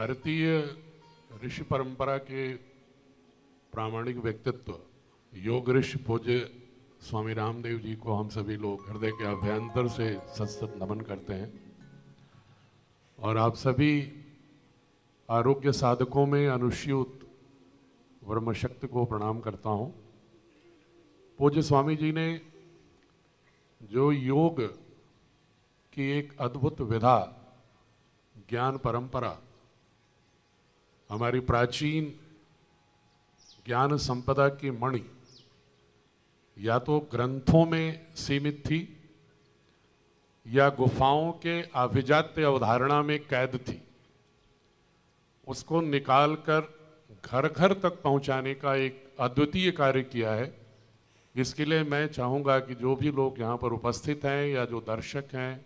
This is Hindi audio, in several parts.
भारतीय ऋषि परंपरा के प्रामाणिक व्यक्तित्व योग ऋषि पूज्य स्वामी रामदेव जी को हम सभी लोग हृदय के अभ्यंतर से सतसत नमन करते हैं और आप सभी आरोग्य साधकों में अनुस्यूत ब्रह्मशक्ति को प्रणाम करता हूं। पूज्य स्वामी जी ने जो योग की एक अद्भुत विधा ज्ञान परंपरा हमारी प्राचीन ज्ञान संपदा की मणि या तो ग्रंथों में सीमित थी या गुफाओं के अभिजात्य अवधारणा में कैद थी, उसको निकालकर घर घर तक पहुंचाने का एक अद्वितीय कार्य किया है। इसके लिए मैं चाहूँगा कि जो भी लोग यहाँ पर उपस्थित हैं या जो दर्शक हैं,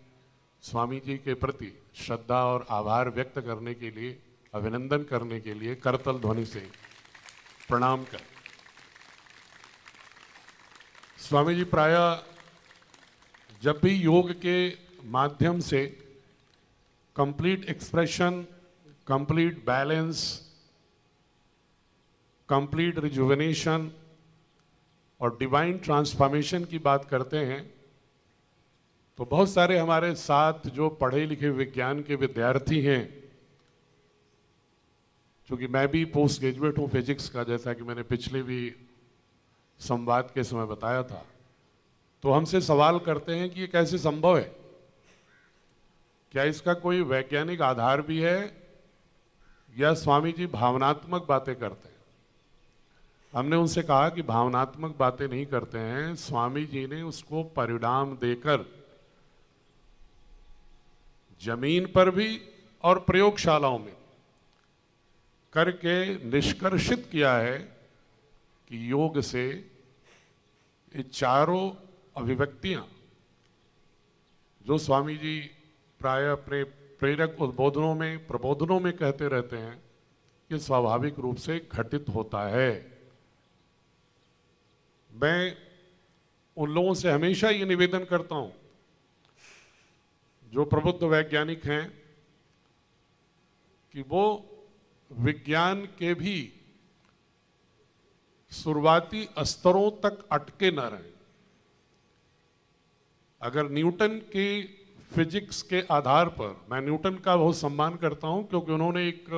स्वामी जी के प्रति श्रद्धा और आभार व्यक्त करने के लिए, अभिनंदन करने के लिए करतल ध्वनि से प्रणाम करें। स्वामी जी प्रायः जब भी योग के माध्यम से complete expression, complete balance, complete rejuvenation और डिवाइन ट्रांसफॉर्मेशन की बात करते हैं तो बहुत सारे हमारे साथ जो पढ़े लिखे विज्ञान के विद्यार्थी हैं, क्योंकि मैं भी पोस्ट ग्रेजुएट हूँ फिजिक्स का, जैसा कि मैंने पिछले भी संवाद के समय बताया था, तो हमसे सवाल करते हैं कि ये कैसे संभव है, क्या इसका कोई वैज्ञानिक आधार भी है या स्वामी जी भावनात्मक बातें करते हैं। हमने उनसे कहा कि भावनात्मक बातें नहीं करते हैं, स्वामी जी ने उसको परिणाम देकर जमीन पर भी और प्रयोगशालाओं में करके निष्कर्षित किया है कि योग से ये चारों अभिव्यक्तियां जो स्वामी जी प्रायः अपने प्रेरक उद्बोधनों में, प्रबोधनों में कहते रहते हैं, ये स्वाभाविक रूप से घटित होता है। मैं उन लोगों से हमेशा ये निवेदन करता हूं जो प्रबुद्ध वैज्ञानिक हैं कि वो विज्ञान के भी शुरुआती स्तरों तक अटके न रहें। अगर न्यूटन की फिजिक्स के आधार पर, मैं न्यूटन का बहुत सम्मान करता हूं क्योंकि उन्होंने एक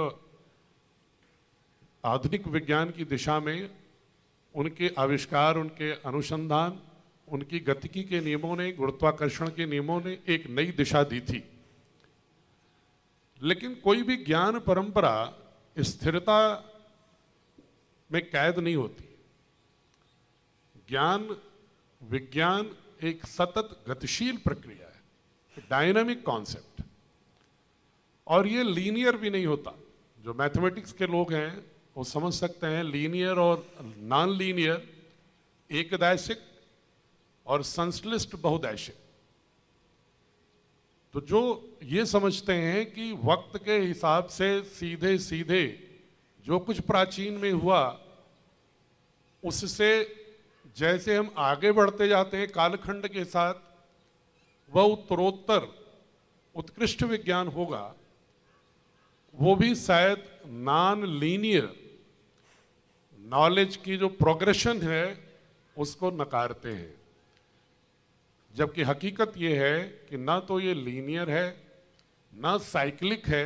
आधुनिक विज्ञान की दिशा में उनके आविष्कार, उनके अनुसंधान, उनकी गतिकी के नियमों ने, गुरुत्वाकर्षण के नियमों ने एक नई दिशा दी थी। लेकिन कोई भी ज्ञान परंपरा स्थिरता में कैद नहीं होती। विज्ञान एक सतत गतिशील प्रक्रिया है, डायनामिक कॉन्सेप्ट, और ये लीनियर भी नहीं होता। जो मैथमेटिक्स के लोग हैं वो समझ सकते हैं लीनियर और नॉन लीनियर, एकदैशिक और संश्लिष्ट बहुदैशिक। तो जो ये समझते हैं कि वक्त के हिसाब से सीधे सीधे जो कुछ प्राचीन में हुआ उससे जैसे हम आगे बढ़ते जाते हैं कालखंड के साथ, वह उत्तरोत्तर उत्कृष्ट विज्ञान होगा, वो भी शायद नॉन लीनियर नॉलेज की जो प्रोग्रेशन है उसको नकारते हैं। जबकि हकीकत ये है कि ना तो ये लीनियर है, ना साइक्लिक है,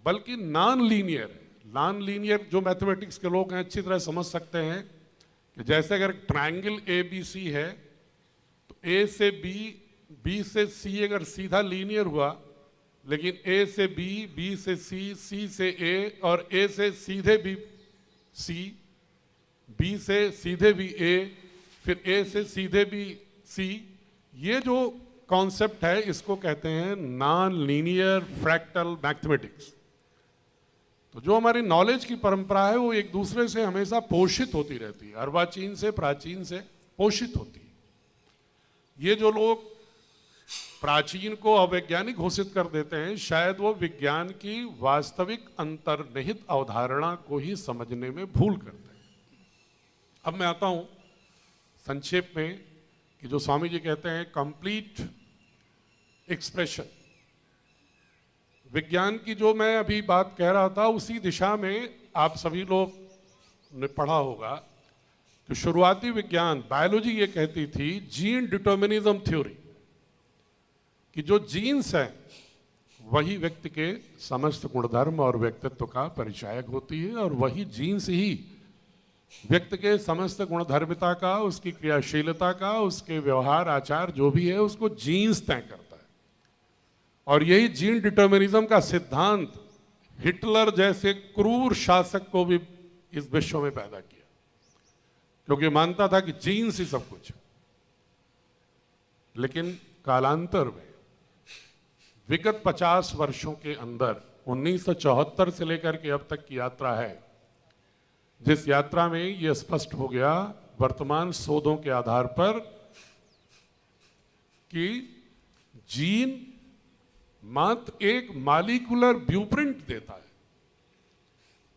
बल्कि नॉन लीनियर है। नॉन लीनियर जो मैथमेटिक्स के लोग हैं अच्छी तरह समझ सकते हैं कि जैसे अगर ट्रायंगल ए बी सी है तो ए से बी, बी से सी अगर सीधा लीनियर हुआ, लेकिन ए से बी, बी से सी, सी से ए और ए से सीधे भी सी, बी से सीधे भी ए, फिर ए से सीधे भी सी, ये जो कॉन्सेप्ट है इसको कहते हैं नॉन लीनियर फ्रैक्टल मैथमेटिक्स। तो जो हमारी नॉलेज की परंपरा है वो एक दूसरे से हमेशा पोषित होती रहती है, अर्वाचीन से, प्राचीन से पोषित होती है। ये जो लोग प्राचीन को अवैज्ञानिक घोषित कर देते हैं, शायद वो विज्ञान की वास्तविक अंतर्निहित अवधारणा को ही समझने में भूल करते हैं। अब मैं आता हूं संक्षेप में कि जो स्वामी जी कहते हैं कंप्लीट एक्सप्रेशन, विज्ञान की जो मैं अभी बात कह रहा था उसी दिशा में आप सभी लोग ने पढ़ा होगा कि शुरुआती विज्ञान बायोलॉजी ये कहती थी जीन डिटर्मिनिज्म थ्योरी, कि जो जीन्स हैं वही व्यक्ति के समस्त गुणधर्म और व्यक्तित्व का परिचायक होती है, और वही जीन्स ही व्यक्ति के समस्त गुणधर्मिता का, उसकी क्रियाशीलता का, उसके व्यवहार आचार जो भी है उसको जीन्स तय करता है। और यही जीन डिटर्मिनिज्म का सिद्धांत हिटलर जैसे क्रूर शासक को भी इस विश्व में पैदा किया, क्योंकि मानता था कि जीन्स ही सब कुछ है। लेकिन कालांतर में विगत 50 वर्षों के अंदर 1974 से लेकर के अब तक की यात्रा है, जिस यात्रा में यह स्पष्ट हो गया वर्तमान शोधों के आधार पर कि जीन मात्र एक मॉलिक्यूलर ब्लूप्रिंट देता है,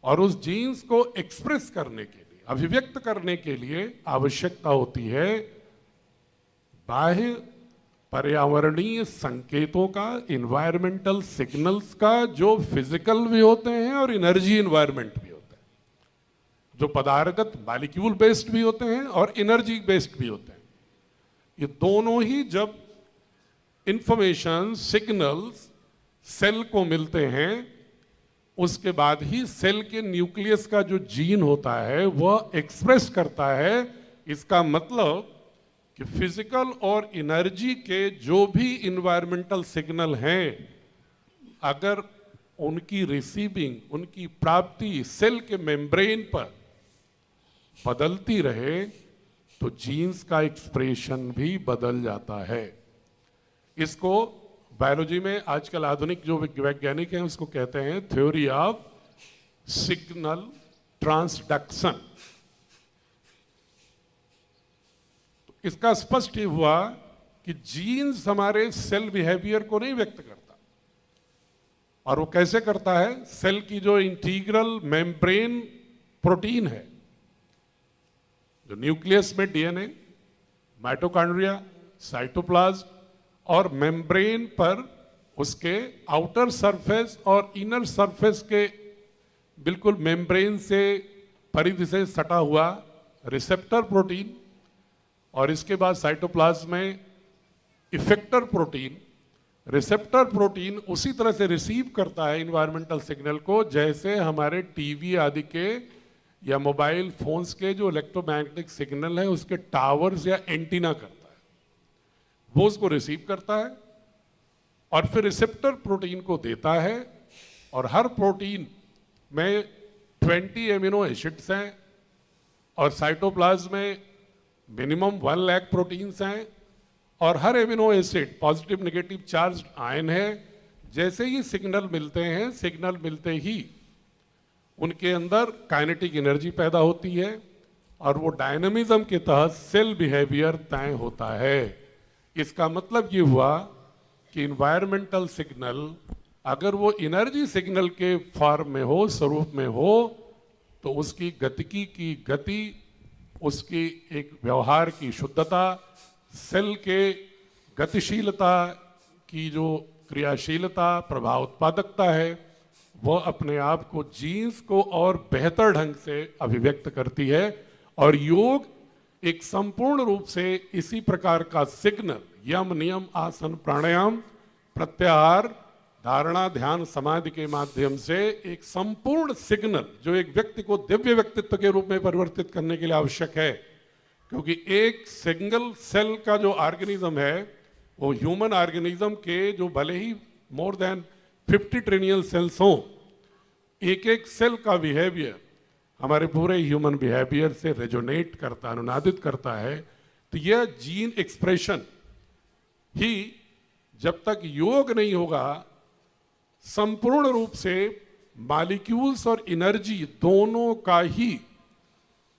और उस जीन्स को एक्सप्रेस करने के लिए, अभिव्यक्त करने के लिए आवश्यकता होती है बाह्य पर्यावरणीय संकेतों का, इन्वायरमेंटल सिग्नल्स का, जो फिजिकल भी होते हैं और एनर्जी इन्वायरमेंट भी होते हैं, जो पदार्थगत मॉलिक्यूल बेस्ड भी होते हैं और एनर्जी बेस्ड भी होते हैं। ये दोनों ही जब इंफॉर्मेशन सिग्नल्स सेल को मिलते हैं, उसके बाद ही सेल के न्यूक्लियस का जो जीन होता है वह एक्सप्रेस करता है। इसका मतलब कि फिजिकल और एनर्जी के जो भी इन्वायरमेंटल सिग्नल हैं, अगर उनकी रिसीविंग, उनकी प्राप्ति सेल के मेम्ब्रेन पर बदलती रहे तो जीन्स का एक्सप्रेशन भी बदल जाता है। इसको बायोलॉजी में आजकल आधुनिक जो वैज्ञानिक हैं उसको कहते हैं थ्योरी ऑफ सिग्नल ट्रांसडक्शन। तो इसका स्पष्ट ही हुआ कि जीन्स हमारे सेल बिहेवियर को नहीं व्यक्त करता, और वो कैसे करता है? सेल की जो इंटीग्रल मेम्ब्रेन प्रोटीन है, जो न्यूक्लियस में डीएनए, माइटोकॉन्ड्रिया, साइटोप्लाज्म और मेम्ब्रेन पर उसके आउटर सरफेस और इनर सरफेस के बिल्कुल मेम्ब्रेन से परिधि से सटा हुआ रिसेप्टर प्रोटीन, और इसके बाद साइटोप्लाज्म में इफेक्टर प्रोटीन। रिसेप्टर प्रोटीन उसी तरह से रिसीव करता है इन्वायरमेंटल सिग्नल को जैसे हमारे टीवी आदि के या मोबाइल फोन्स के जो इलेक्ट्रोमैग्नेटिक सिग्नल है उसके टावर्स या एंटीना करता है, वो उसको रिसीव करता है और फिर रिसेप्टर प्रोटीन को देता है। और हर प्रोटीन में 20 एमिनो एसिड्स हैं और साइटोप्लाज्म में मिनिमम 1 लाख प्रोटीन्स हैं, और हर amino acid positive negative charge ion है। जैसे ही सिग्नल मिलते हैं, सिग्नल मिलते ही उनके अंदर काइनेटिक एनर्जी पैदा होती है और वो डायनामिज्म के तहत सेल बिहेवियर तय होता है। इसका मतलब ये हुआ कि इन्वायरमेंटल सिग्नल अगर वो एनर्जी सिग्नल के फॉर्म में हो, स्वरूप में हो, तो उसकी गतिकी की गति, उसकी एक व्यवहार की शुद्धता, सेल के गतिशीलता की जो क्रियाशीलता, प्रभाव उत्पादकता है, वह अपने आप को जीन्स को और बेहतर ढंग से अभिव्यक्त करती है। और योग एक संपूर्ण रूप से इसी प्रकार का सिग्नल, यम नियम आसन प्राणायाम प्रत्याहार धारणा ध्यान समाधि के माध्यम से एक संपूर्ण सिग्नल जो एक व्यक्ति को दिव्य व्यक्तित्व के रूप में परिवर्तित करने के लिए आवश्यक है। क्योंकि एक सिंगल सेल का जो ऑर्गेनिज्म है वो ह्यूमन ऑर्गेनिज्म के जो भले ही मोर देन 50 ट्रिलियन सेल्स हों, एक एक सेल का बिहेवियर हमारे पूरे ह्यूमन बिहेवियर से रेजोनेट करता, अनुनादित करता है। तो यह जीन एक्सप्रेशन ही जब तक योग नहीं होगा, संपूर्ण रूप से मॉलिक्यूल्स और एनर्जी दोनों का ही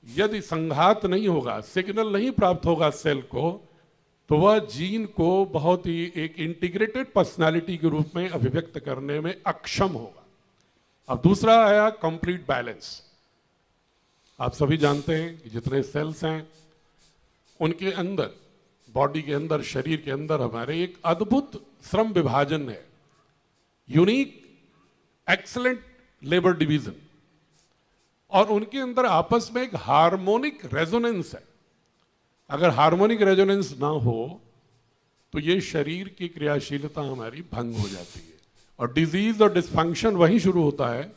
यदि संघात नहीं होगा, सिग्नल नहीं प्राप्त होगा सेल को, तो वह जीन को बहुत ही एक इंटीग्रेटेड पर्सनालिटी के रूप में अभिव्यक्त करने में अक्षम होगा। अब दूसरा आया कंप्लीट बैलेंस। आप सभी जानते हैं कि जितने सेल्स हैं उनके अंदर, बॉडी के अंदर, शरीर के अंदर हमारे एक अद्भुत श्रम विभाजन है, यूनिक एक्सीलेंट लेबर डिवीजन, और उनके अंदर आपस में एक हार्मोनिक रेजोनेंस है। अगर हार्मोनिक रेजोनेंस ना हो तो ये शरीर की क्रियाशीलता हमारी भंग हो जाती है, और डिजीज और डिस्फंक्शन वहीं शुरू होता है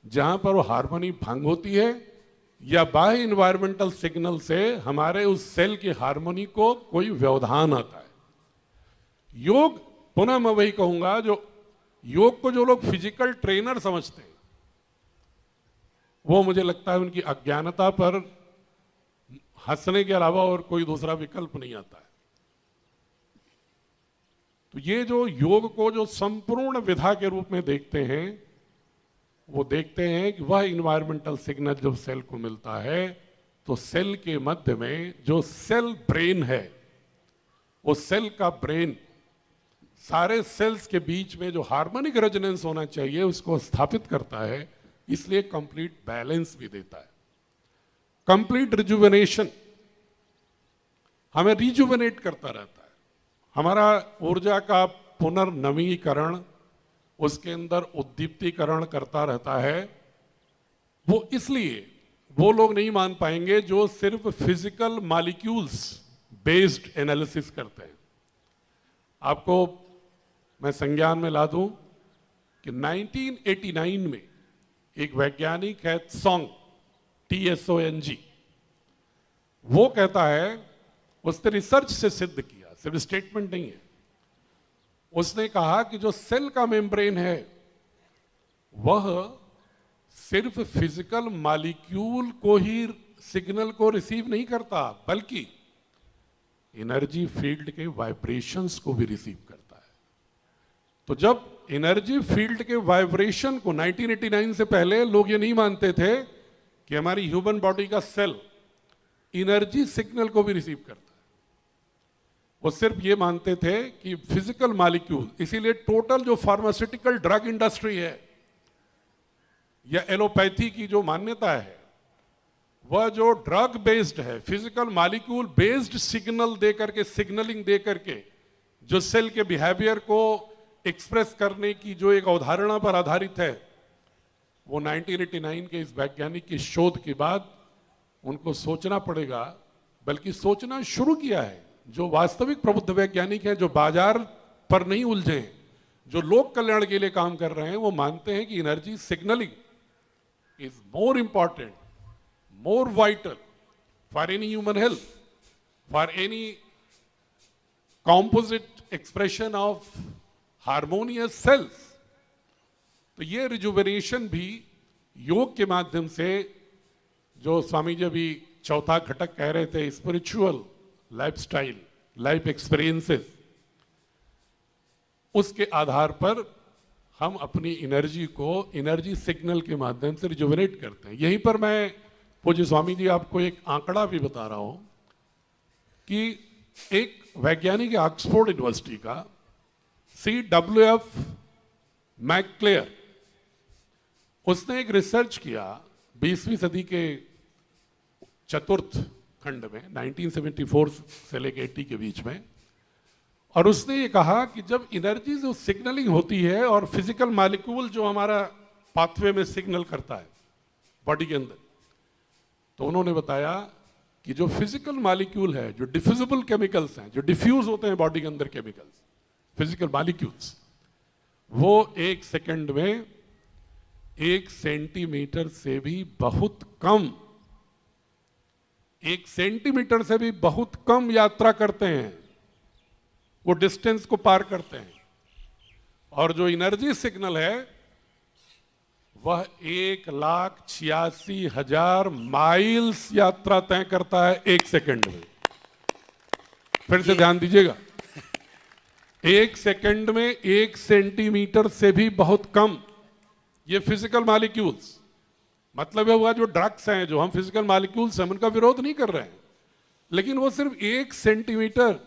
जहां पर वो हार्मोनी भंग होती है, या बाह्य इन्वायरमेंटल सिग्नल से हमारे उस सेल की हार्मोनी को कोई व्यवधान आता है। योग, पुनः मैं वही कहूंगा, जो योग को जो लोग फिजिकल ट्रेनर समझते हैं, वो मुझे लगता है उनकी अज्ञानता पर हंसने के अलावा और कोई दूसरा विकल्प नहीं आता है। तो ये जो योग को जो संपूर्ण विधा के रूप में देखते हैं, वो देखते हैं कि वह इन्वायरमेंटल सिग्नल जब सेल को मिलता है तो सेल के मध्य में जो सेल ब्रेन है, वो सेल का ब्रेन सारे सेल्स के बीच में जो हार्मोनिक रेजोनेंस होना चाहिए उसको स्थापित करता है, इसलिए कंप्लीट बैलेंस भी देता है। कंप्लीट रिजुवेनेशन हमें रिजुवेनेट करता रहता है, हमारा ऊर्जा का पुनर्नवीकरण, उसके अंदर उद्दीप्तीकरण करता रहता है। वो इसलिए वो लोग नहीं मान पाएंगे जो सिर्फ फिजिकल मॉलिक्यूल्स बेस्ड एनालिसिस करते हैं। आपको मैं संज्ञान में ला दूं कि 1989 में एक वैज्ञानिक है त्सोंग, TSONG, वो कहता है, उसने रिसर्च से सिद्ध किया, सिर्फ स्टेटमेंट नहीं है, उसने कहा कि जो सेल का मेम्ब्रेन है वह सिर्फ फिजिकल मॉलिक्यूल को ही सिग्नल को रिसीव नहीं करता, बल्कि एनर्जी फील्ड के वाइब्रेशंस को भी रिसीव करता है। तो जब एनर्जी फील्ड के वाइब्रेशन को 1989 से पहले लोग ये नहीं मानते थे कि हमारी ह्यूमन बॉडी का सेल एनर्जी सिग्नल को भी रिसीव करता है, वो सिर्फ ये मानते थे कि फिजिकल मॉलिक्यूल। इसीलिए टोटल जो फार्मास्यूटिकल ड्रग इंडस्ट्री है या एलोपैथी की जो मान्यता है, वह जो ड्रग बेस्ड है, फिजिकल मॉलिक्यूल बेस्ड सिग्नल दे करके, सिग्नलिंग दे करके जो सेल के बिहेवियर को एक्सप्रेस करने की जो एक अवधारणा पर आधारित है, वो 1989 के इस वैज्ञानिक की शोध के बाद उनको सोचना पड़ेगा, बल्कि सोचना शुरू किया है। जो वास्तविक प्रबुद्ध वैज्ञानिक हैं, जो बाजार पर नहीं उलझे, जो लोक कल्याण के लिए काम कर रहे हैं, वो मानते हैं कि energy signalling is more important, more vital for any human health, for any composite expression of harmonious cells. तो ये रिजुवेनेशन भी योग के माध्यम से, जो स्वामी जी अभी चौथा घटक कह रहे थे, स्पिरिचुअल लाइफस्टाइल, लाइफ एक्सपीरियंसेस, उसके आधार पर हम अपनी एनर्जी को एनर्जी सिग्नल के माध्यम से रिजुवेनेट करते हैं। यहीं पर मैं पूज्य स्वामी जी आपको एक आंकड़ा भी बता रहा हूं कि एक वैज्ञानिक है ऑक्सफोर्ड यूनिवर्सिटी का, CWF मैकक्लेयर, उसने एक रिसर्च किया 20वीं सदी के चतुर्थ खंड में, 1974 से लेकर 80 के बीच में, और उसने ये कहा कि जब एनर्जी जो सिग्नलिंग होती है और फिजिकल मॉलिक्यूल जो हमारा पाथवे में सिग्नल करता है बॉडी के अंदर, तो उन्होंने बताया कि जो फिजिकल मॉलिक्यूल है, जो डिफ्यूजिबल केमिकल्स हैं, जो डिफ्यूज होते हैं बॉडी के अंदर केमिकल्स, फिजिकल मॉलिक्यूल्स, वो 1 सेकंड में 1 सेंटीमीटर से भी बहुत कम, 1 सेंटीमीटर से भी बहुत कम यात्रा करते हैं, वो डिस्टेंस को पार करते हैं। और जो एनर्जी सिग्नल है वह 1,86,000 माइल्स यात्रा तय करता है 1 सेकंड में। फिर से ध्यान दीजिएगा, 1 सेकंड में 1 सेंटीमीटर से भी बहुत कम। ये फिजिकल मॉलिक्यूल्स, मतलब है हुआ जो ड्रग्स हैं, जो हम फिजिकल मॉलिक्यूल्स हैं, उनका विरोध नहीं कर रहे हैं, लेकिन वो सिर्फ 1 सेंटीमीटर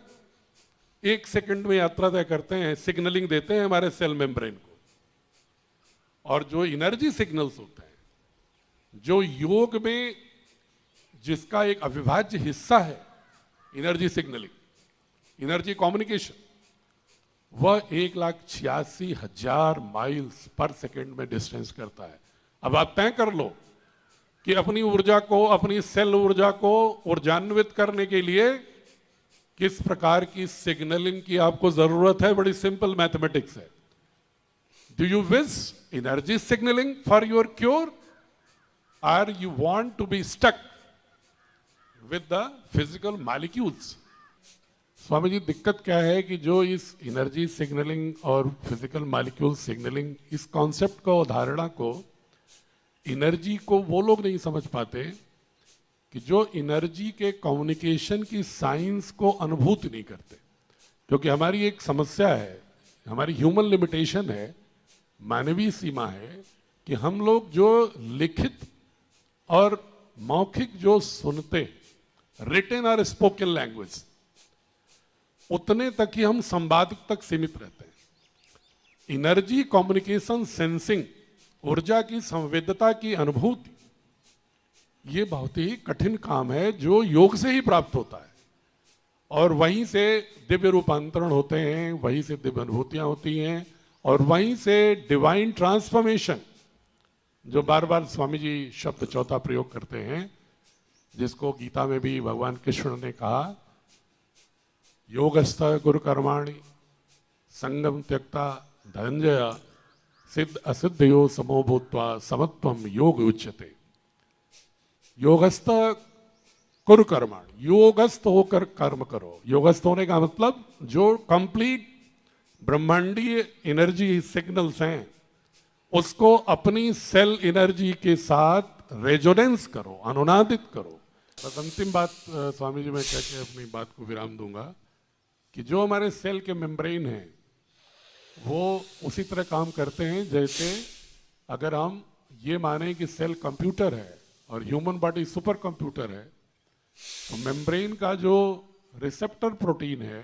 1 सेकंड में यात्रा तय करते हैं, सिग्नलिंग देते हैं हमारे सेल मेम्ब्रेन को। और जो एनर्जी सिग्नल्स होते हैं, जो योग में जिसका एक अविभाज्य हिस्सा है एनर्जी सिग्नलिंग, एनर्जी कम्युनिकेशन, वह 1,86,000 माइल्स पर सेकेंड में डिस्टेंस करता है। अब आप तय कर लो कि अपनी ऊर्जा को, अपनी सेल ऊर्जा को ऊर्जान्वित करने के लिए किस प्रकार की सिग्नलिंग की आपको जरूरत है। बड़ी सिंपल मैथमेटिक्स है। Do you wish energy signalling for your cure, or you want to be stuck with the physical molecules? Swami ji, दिक्कत क्या है कि जो इस एनर्जी सिग्नलिंग और फिजिकल मॉलिक्यूल सिग्नलिंग, इस कॉन्सेप्ट को, धारणा को, एनर्जी को वो लोग नहीं समझ पाते कि जो एनर्जी के कम्युनिकेशन की साइंस को अनुभूत नहीं करते। क्योंकि हमारी एक समस्या है, हमारी ह्यूमन लिमिटेशन है, मानवीय सीमा है कि हम लोग जो लिखित और मौखिक जो सुनते, रिटन और स्पोकन लैंग्वेज, उतने तक ही हम संवाद तक सीमित रहते हैं। एनर्जी कम्युनिकेशन सेंसिंग, ऊर्जा की संवेदता की अनुभूति, ये बहुत ही कठिन काम है जो योग से ही प्राप्त होता है। और वहीं से दिव्य रूपांतरण होते हैं, वहीं से दिव्य अनुभूतियां होती हैं, और वहीं से डिवाइन ट्रांसफॉर्मेशन, जो बार बार स्वामी जी शब्द चौथा प्रयोग करते हैं, जिसको गीता में भी भगवान कृष्ण ने कहा, योगस्थ गुरु कर्माणि संगम त्यक्ता धनंजय सिद्ध असिद्धयो समो भूत्वा समत्वम योग उच्यते। योगस्थ गुरु कर्माणि, योगस्थ होकर कर्म करो। योगस्थ होने का मतलब जो कंप्लीट ब्रह्मांडीय एनर्जी सिग्नल्स हैं उसको अपनी सेल एनर्जी के साथ रेजोनेंस करो, अनुनादित करो। बस अंतिम बात स्वामी जी मैं कह के अपनी बात को विराम दूंगा कि जो हमारे सेल के मेम्ब्रेन हैं वो उसी तरह काम करते हैं जैसे अगर हम ये माने कि सेल कंप्यूटर है और ह्यूमन बॉडी सुपर कंप्यूटर है, तो मेम्ब्रेन का जो रिसेप्टर प्रोटीन है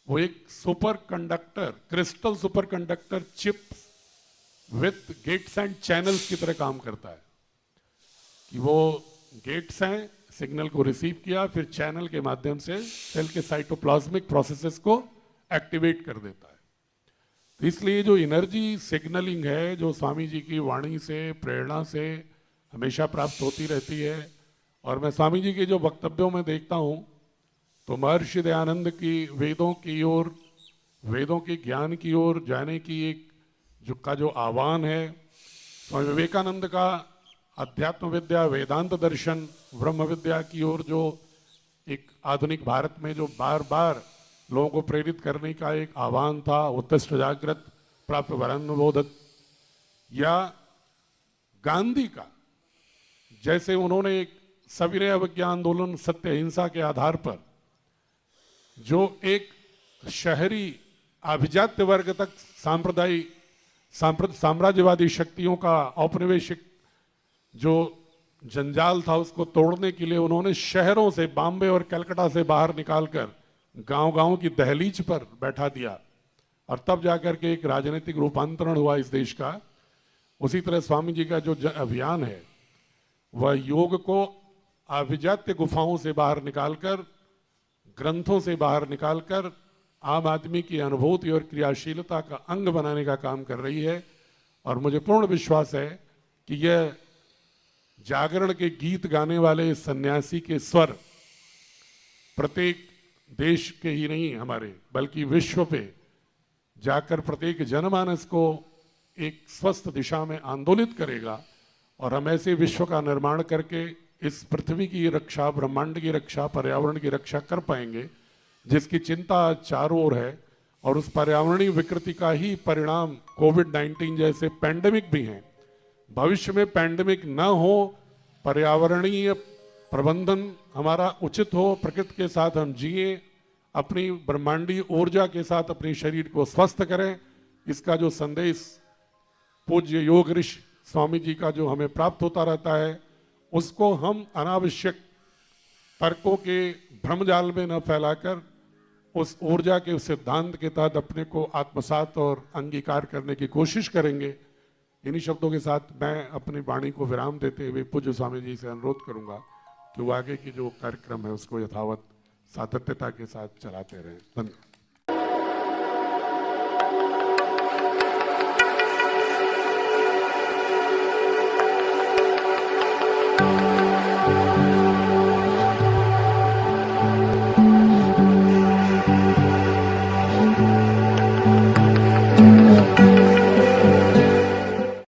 वो एक superconductor, crystal superconductor chips with gates and channels की तरह काम करता है। कि वो गेट्स हैं, सिग्नल को रिसीव किया, फिर चैनल के माध्यम से सेल के साइटोप्लाज्मिक प्रोसेसेस को एक्टिवेट कर देता है। तो इसलिए जो एनर्जी सिग्नलिंग है, जो स्वामी जी की वाणी से, प्रेरणा से हमेशा प्राप्त होती रहती है, और मैं स्वामी जी के जो वक्तव्यों में देखता हूँ तो महर्षि दयानंद की वेदों की ओर, वेदों के ज्ञान की ओर जाने की एक जो आह्वान है, स्वामी विवेकानंद का अध्यात्म विद्या, वेदांत दर्शन, ब्रह्म विद्या की ओर जो एक आधुनिक भारत में जो बार बार लोगों को प्रेरित करने का एक आह्वान था, उत्तिष्ठ जागृत प्राप्त वरान्नबोधत, या गांधी का जैसे उन्होंने एक सविनय अवज्ञा आंदोलन, सत्य अहिंसा के आधार पर जो एक शहरी अभिजात्य वर्ग तक साम्राज्यवादी शक्तियों का औपनिवेशिक जो जंजाल था उसको तोड़ने के लिए उन्होंने शहरों से, बॉम्बे और कलकत्ता से बाहर निकालकर गांव-गांव की दहलीज पर बैठा दिया, और तब जाकर के एक राजनीतिक रूपांतरण हुआ इस देश का। उसी तरह स्वामी जी का जो अभियान है वह योग को अभिजात्य गुफाओं से बाहर निकालकर, ग्रंथों से बाहर निकालकर आम आदमी की अनुभूति और क्रियाशीलता का अंग बनाने का काम कर रही है। और मुझे पूर्ण विश्वास है कि यह जागरण के गीत गाने वाले सन्यासी के स्वर प्रत्येक देश के ही नहीं हमारे, बल्कि विश्व पे जाकर प्रत्येक जनमानस को एक स्वस्थ दिशा में आंदोलित करेगा, और हम ऐसे विश्व का निर्माण करके इस पृथ्वी की रक्षा, ब्रह्मांड की रक्षा, पर्यावरण की रक्षा कर पाएंगे, जिसकी चिंता चारों ओर है। और उस पर्यावरणीय विकृति का ही परिणाम कोविड-19 जैसे पैंडेमिक भी हैं। भविष्य में पैंडेमिक न हो, पर्यावरणीय प्रबंधन हमारा उचित हो, प्रकृति के साथ हम जिए, अपनी ब्रह्मांडीय ऊर्जा के साथ अपने शरीर को स्वस्थ करें, इसका जो संदेश पूज्य योग ऋषि स्वामी जी का जो हमें प्राप्त होता रहता है, उसको हम अनावश्यक तर्कों के भ्रमजाल में न फैलाकर उस ऊर्जा के, उस सिद्धांत के तहत अपने को आत्मसात और अंगीकार करने की कोशिश करेंगे। इन्हीं शब्दों के साथ मैं अपनी वाणी को विराम देते हुए पूज्य स्वामी जी से अनुरोध करूंगा कि वो आगे की जो कार्यक्रम है उसको यथावत सातत्यता के साथ चलाते रहें। धन्यवाद। में